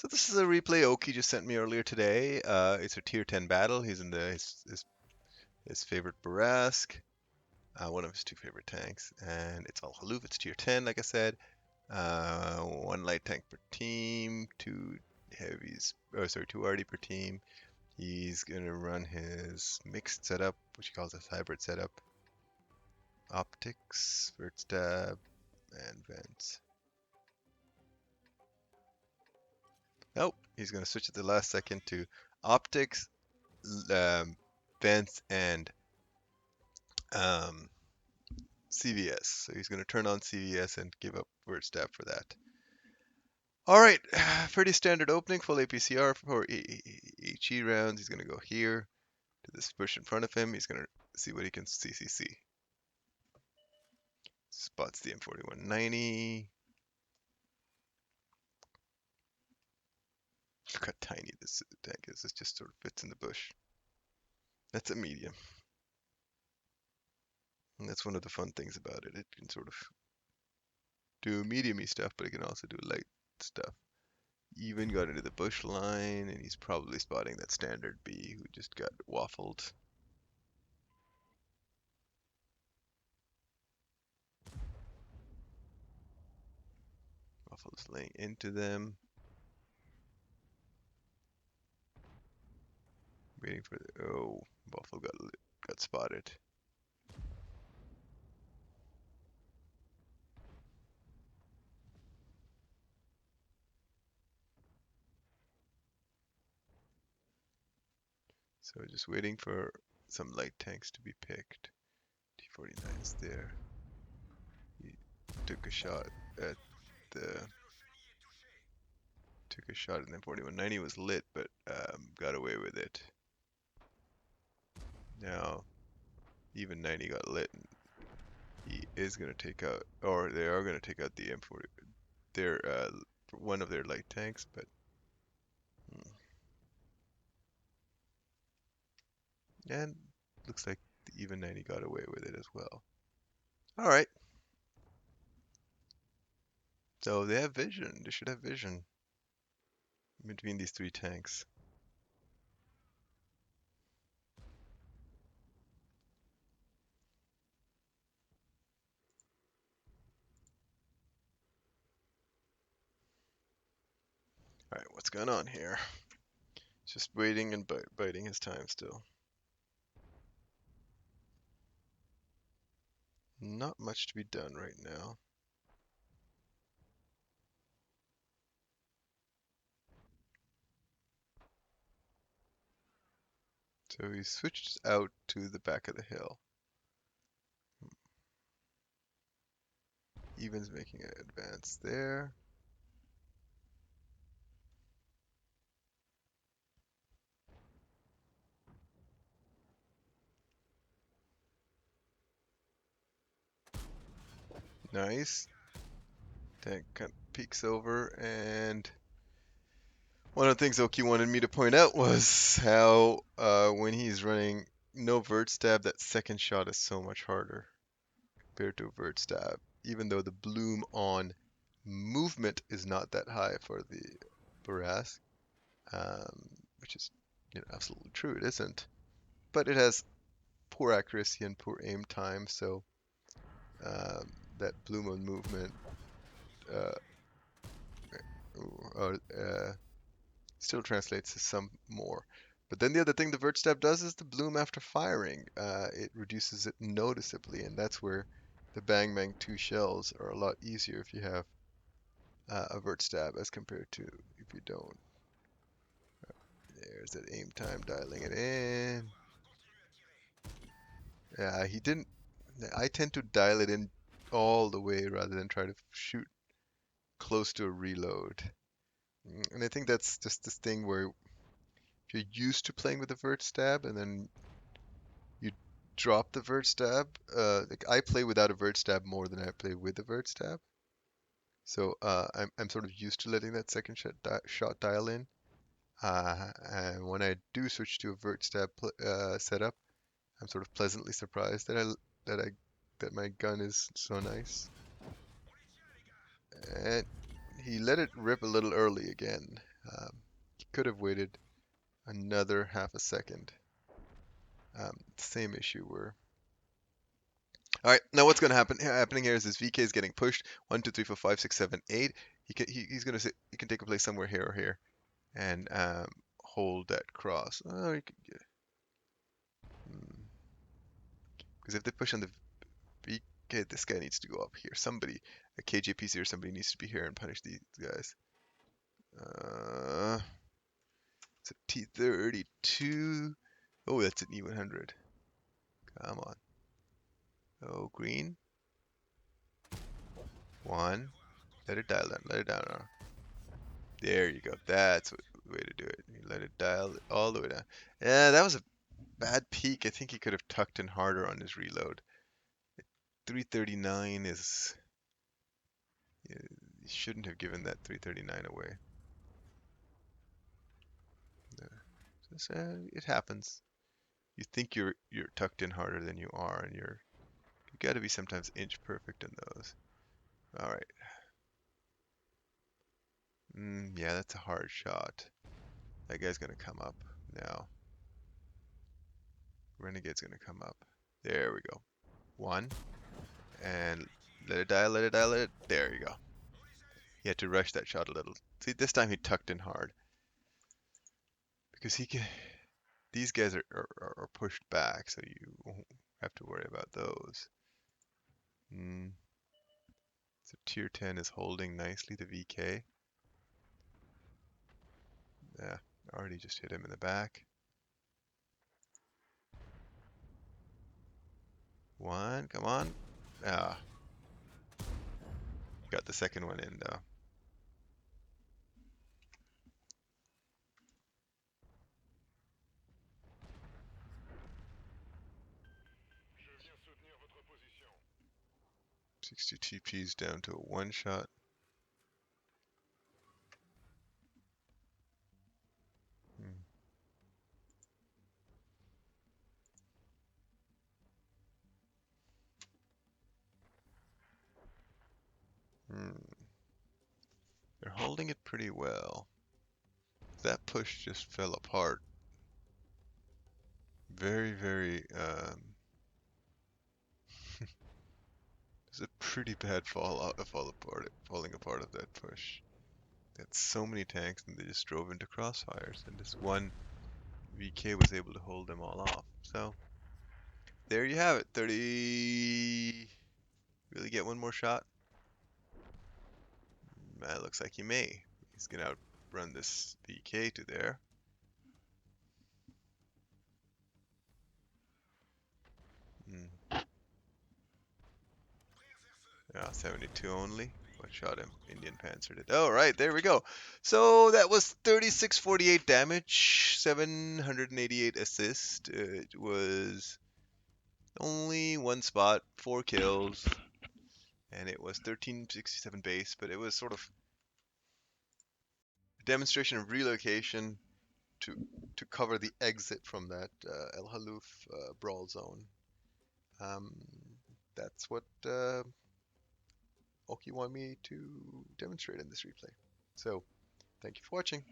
So this is a replay Oki just sent me earlier today. It's a tier 10 battle. He's in his favorite Bourrasque, one of his two favorite tanks, and it's all Halluf. It's tier 10, like I said. One light tank per team, two heavies, oh sorry, two arty per team. He's gonna run his mixed setup, which he calls a hybrid setup. Optics, vert stab, and vents. Nope, he's gonna switch at the last second to optics, vents, and um, CVS. So he's gonna turn on CVS and give up vert stab for that. All right, pretty standard opening, full APCR for HE rounds. He's gonna go here to this bush in front of him. He's gonna see what he can CCC. Spots the M4190. Look how tiny this tank is. It just sort of fits in the bush. That's a medium. And that's one of the fun things about it. It can sort of do medium-y stuff, but it can also do light stuff. Even got into the bush line, and he's probably spotting that standard B who just got waffled. Waffle's laying into them. Waiting for the... Oh, Waffle got spotted. So just waiting for some light tanks to be picked. T-49 is there. He took a shot at the... Took a shot and then 4190 was lit, but got away with it. Now, even 90 got lit. And he is going to take out, or they are going to take out the M40. They're one of their light tanks, but and looks like the even 90 got away with it as well. All right. So they have vision. They should have vision between these three tanks. All right, what's going on here? Just waiting and biding his time still. Not much to be done right now. So he switched out to the back of the hill. Evan's making an advance there. Nice. Tank kind of peeks over, and one of the things Oki wanted me to point out was how when he's running no vert stab, that second shot is so much harder compared to a vert stab. Even though the bloom on movement is not that high for the Bourrasque, which is absolutely true, it isn't. But it has poor accuracy and poor aim time, so that bloom on movement still translates to some more. But then the other thing the vert stab does is the bloom after firing. It reduces it noticeably, and that's where the bang bang 2 shells are a lot easier if you have a vert stab as compared to if you don't. There's that aim time dialing it in. Yeah, he didn't. I tend to dial it in all the way rather than try to shoot close to a reload. And I think that's just this thing where if you're used to playing with a vert stab and then you drop the vert stab, like I play without a vert stab more than I play with a vert stab. So I'm sort of used to letting that second shot dial in. And when I do switch to a vert stab setup, I'm sort of pleasantly surprised that my gun is so nice. And he let it rip a little early again. He could have waited another half a second. Same issue where. All right, now what's going to happen? Happening here is this VK is getting pushed. 1, 2, 3, 4, 5, 6, 7, 8. He's going to sit. He can take a place somewhere here or here, and hold that cross. Oh, he could get. Because if they push on the VK, this guy needs to go up here. Somebody, a KJPC or somebody needs to be here and punish these guys. It's a T32. Oh, that's an E100. Come on. Oh, green. 1. Let it dial down. Let it down. There you go. That's the way to do it. You let it dial all the way down. Yeah, that was a bad peak. I think he could have tucked in harder on his reload. 339 is... Yeah, he shouldn't have given that 339 away. It happens. You think you're tucked in harder than you are, and you got to be sometimes inch perfect in those. All right. Yeah, that's a hard shot. That guy's gonna come up now. Renegade's gonna come up. There we go. 1. And let it die, let it die, let it. There you go. He had to rush that shot a little. See, this time he tucked in hard. Because he can. These guys are pushed back, so you won't have to worry about those. So tier 10 is holding nicely the VK. Yeah, already just hit him in the back. 1, come on. Ah. Got the second one in though. Sixty TPs down to a 1 shot. They're holding it pretty well. That push just fell apart. Very, very, it's a pretty bad falling apart of that push. They had so many tanks and they just drove into crossfires, and this one VK was able to hold them all off. So, there you have it. 30... Really get one more shot? It looks like he may. He's gonna outrun this VK to there. Yeah, 72 only. What shot him? Indian Panzer did. Oh, right, there we go. So that was 3648 damage, 788 assist. It was only 1 spot, 4 kills, and it was 1367 base, but it was sort of a demonstration of relocation to cover the exit from that El Halluf brawl zone. That's what Oki wanted me to demonstrate in this replay. So, thank you for watching.